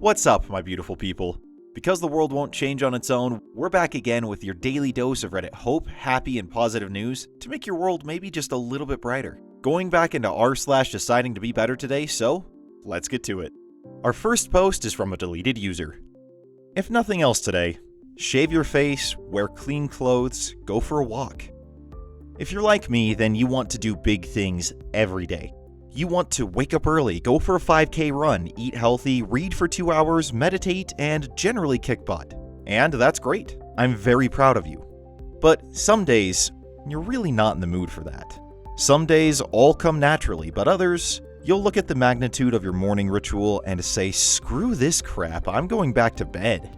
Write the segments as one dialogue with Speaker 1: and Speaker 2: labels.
Speaker 1: What's up, my beautiful people? Because the world won't change on its own, we're back again with your daily dose of Reddit hope, happy, and positive news to make your world maybe just a little bit brighter. Going back into r/DecidingToBeBetter today, so let's get to it. Our first post is from a deleted user. If nothing else today, shave your face, wear clean clothes, go for a walk. If you're like me, then you want to do big things every day. You want to wake up early, go for a 5K run, eat healthy, read for 2 hours, meditate, and generally kick butt. And that's great. I'm very proud of you. But some days, you're really not in the mood for that. Some days all come naturally, but others, you'll look at the magnitude of your morning ritual and say, screw this crap, I'm going back to bed.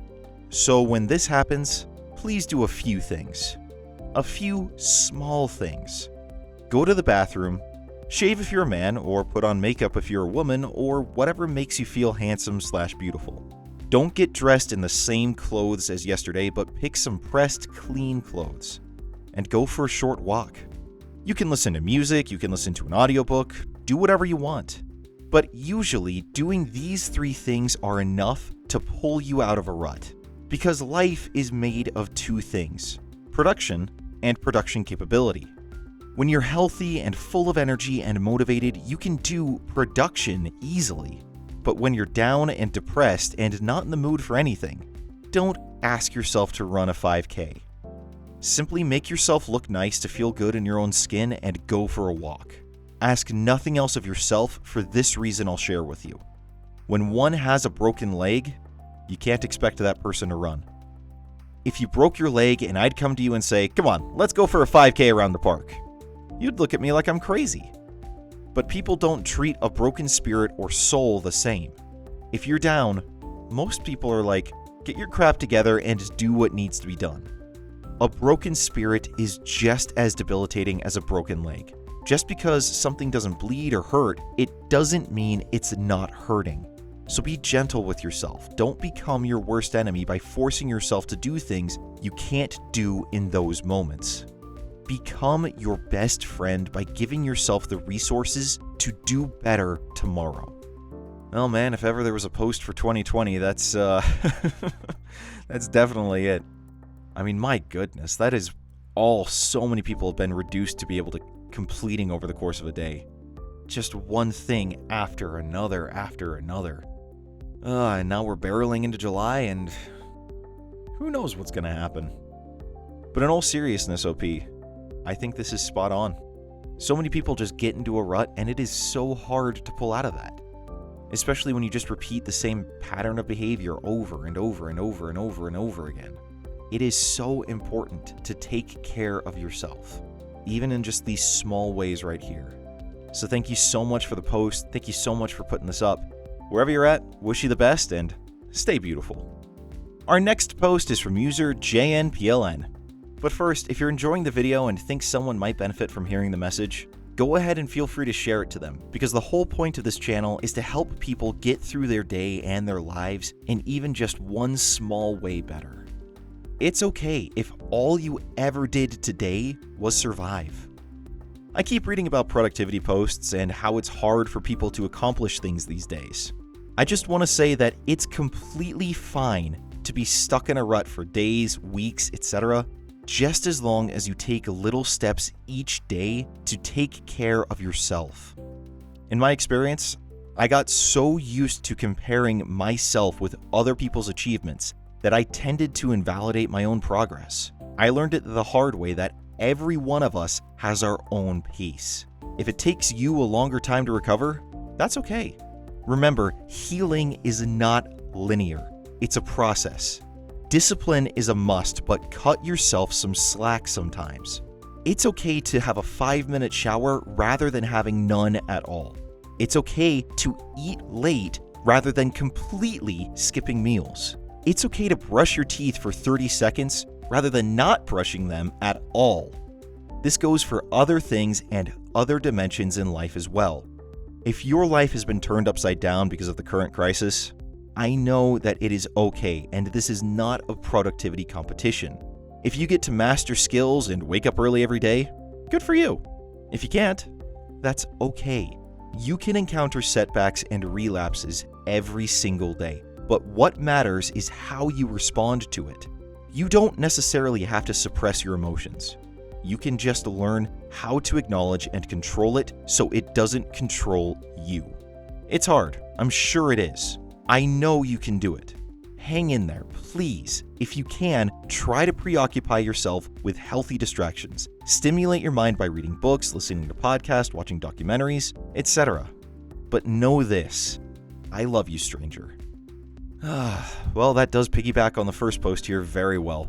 Speaker 1: So when this happens, please do a few things. A few small things. Go to the bathroom, shave if you're a man, or put on makeup if you're a woman, or whatever makes you feel handsome/beautiful. Don't get dressed in the same clothes as yesterday, but pick some pressed, clean clothes. And go for a short walk. You can listen to music, you can listen to an audiobook, do whatever you want. But usually, doing these 3 things are enough to pull you out of a rut. Because life is made of 2 things: production and production capability. When you're healthy and full of energy and motivated, you can do production easily. But when you're down and depressed and not in the mood for anything, don't ask yourself to run a 5K. Simply make yourself look nice to feel good in your own skin and go for a walk. Ask nothing else of yourself for this reason I'll share with you. When one has a broken leg, you can't expect that person to run. If you broke your leg and I'd come to you and say, come on, let's go for a 5K around the park, you'd look at me like I'm crazy. But people don't treat a broken spirit or soul the same. If you're down, most people are like, get your crap together and do what needs to be done. A broken spirit is just as debilitating as a broken leg. Just because something doesn't bleed or hurt, it doesn't mean it's not hurting. So be gentle with yourself. Don't become your worst enemy by forcing yourself to do things you can't do in those moments. Become your best friend by giving yourself the resources to do better tomorrow. Well, man, if ever there was a post for 2020, that's that's definitely it. I mean, my goodness, that is all so many people have been reduced to be able to completing over the course of a day. Just one thing after another after another. And now we're barreling into July, and who knows what's going to happen. But in all seriousness, OP, I think this is spot on. So many people just get into a rut, and it is so hard to pull out of that. Especially when you just repeat the same pattern of behavior over and over and over and over and over again. It is so important to take care of yourself, even in just these small ways right here. So thank you so much for the post. Thank you so much for putting this up. Wherever you're at, wish you the best and stay beautiful. Our next post is from user JNPLN. But first, if you're enjoying the video and think someone might benefit from hearing the message, go ahead and feel free to share it to them, because the whole point of this channel is to help people get through their day and their lives in even just one small way better. It's okay if all you ever did today was survive. I keep reading about productivity posts and how it's hard for people to accomplish things these days. I just want to say that it's completely fine to be stuck in a rut for days, weeks, etc., just as long as you take little steps each day to take care of yourself. In my experience, I got so used to comparing myself with other people's achievements that I tended to invalidate my own progress. I learned it the hard way that every one of us has our own pace. If it takes you a longer time to recover, that's okay. Remember, healing is not linear. It's a process. Discipline is a must, but cut yourself some slack sometimes. It's okay to have a 5-minute shower rather than having none at all. It's okay to eat late rather than completely skipping meals. It's okay to brush your teeth for 30 seconds rather than not brushing them at all. This goes for other things and other dimensions in life as well. If your life has been turned upside down because of the current crisis, I know that it is okay, and this is not a productivity competition. If you get to master skills and wake up early every day, good for you. If you can't, that's okay. You can encounter setbacks and relapses every single day. but what matters is how you respond to it. You don't necessarily have to suppress your emotions. You can just learn how to acknowledge and control it so it doesn't control you. It's hard. I'm sure it is. I know you can do it. Hang in there, please. If you can, try to preoccupy yourself with healthy distractions. Stimulate your mind by reading books, listening to podcasts, watching documentaries, etc. But know this. I love you, stranger. Well, that does piggyback on the first post here very well.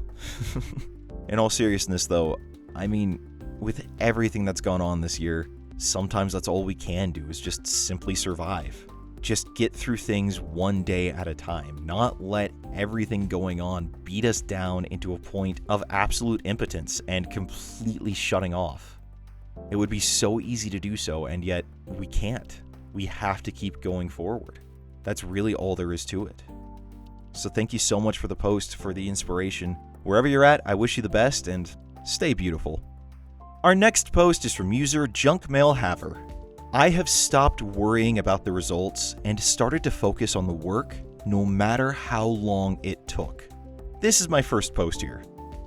Speaker 1: In all seriousness, though, I mean, with everything that's gone on this year, sometimes that's all we can do is just simply survive. Just get through things one day at a time, not let everything going on beat us down into a point of absolute impotence and completely shutting off. It would be so easy to do so, and yet we can't. We have to keep going forward. That's really all there is to it. So thank you so much for the post, for the inspiration. Wherever you're at, I wish you the best, and stay beautiful. Our next post is from user JunkMailHaver. I have stopped worrying about the results and started to focus on the work, no matter how long it took. This is my first post here.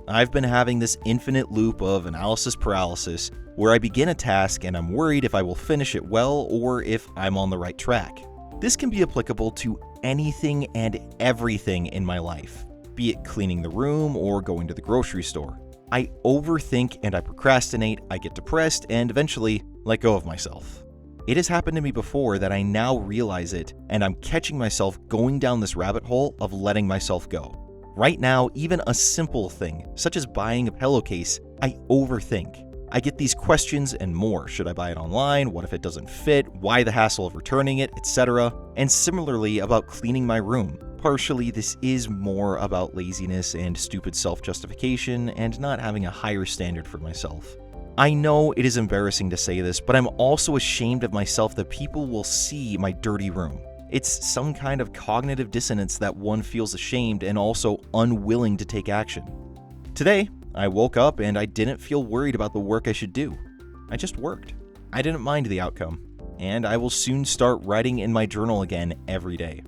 Speaker 1: I've been having this infinite loop of analysis paralysis where I begin a task and I'm worried if I will finish it well or if I'm on the right track. This can be applicable to anything and everything in my life, be it cleaning the room or going to the grocery store. I overthink and I procrastinate, I get depressed, and eventually let go of myself. It has happened to me before that I now realize it, and I'm catching myself going down this rabbit hole of letting myself go. Right now, even a simple thing, such as buying a pillowcase, I overthink. I get these questions and more. Should I buy it online? What if it doesn't fit? Why the hassle of returning it, etc. And similarly about cleaning my room. Partially, this is more about laziness and stupid self-justification and not having a higher standard for myself. I know it is embarrassing to say this, but I'm also ashamed of myself that people will see my dirty room. It's some kind of cognitive dissonance that one feels ashamed and also unwilling to take action. Today, I woke up and I didn't feel worried about the work I should do. I just worked. I didn't mind the outcome, and I will soon start writing in my journal again every day.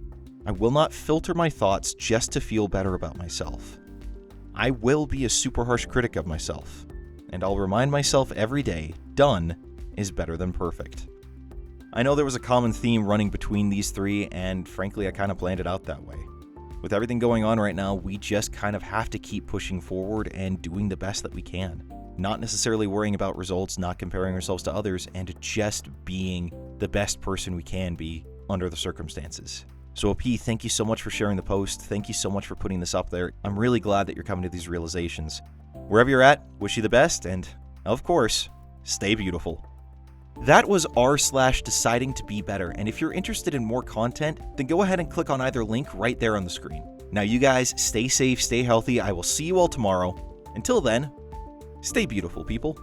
Speaker 1: I will not filter my thoughts just to feel better about myself. I will be a super harsh critic of myself, and I'll remind myself every day, done is better than perfect. I know there was a common theme running between these three, and frankly, I kind of planned it out that way. With everything going on right now, we just kind of have to keep pushing forward and doing the best that we can. Not necessarily worrying about results, not comparing ourselves to others, and just being the best person we can be under the circumstances. So OP, thank you so much for sharing the post. Thank you so much for putting this up there. I'm really glad that you're coming to these realizations. Wherever you're at, wish you the best, and of course, stay beautiful. That was r/DecidingToBeBetter, and if you're interested in more content, then go ahead and click on either link right there on the screen. Now you guys, stay safe, stay healthy. I will see you all tomorrow. Until then, stay beautiful, people.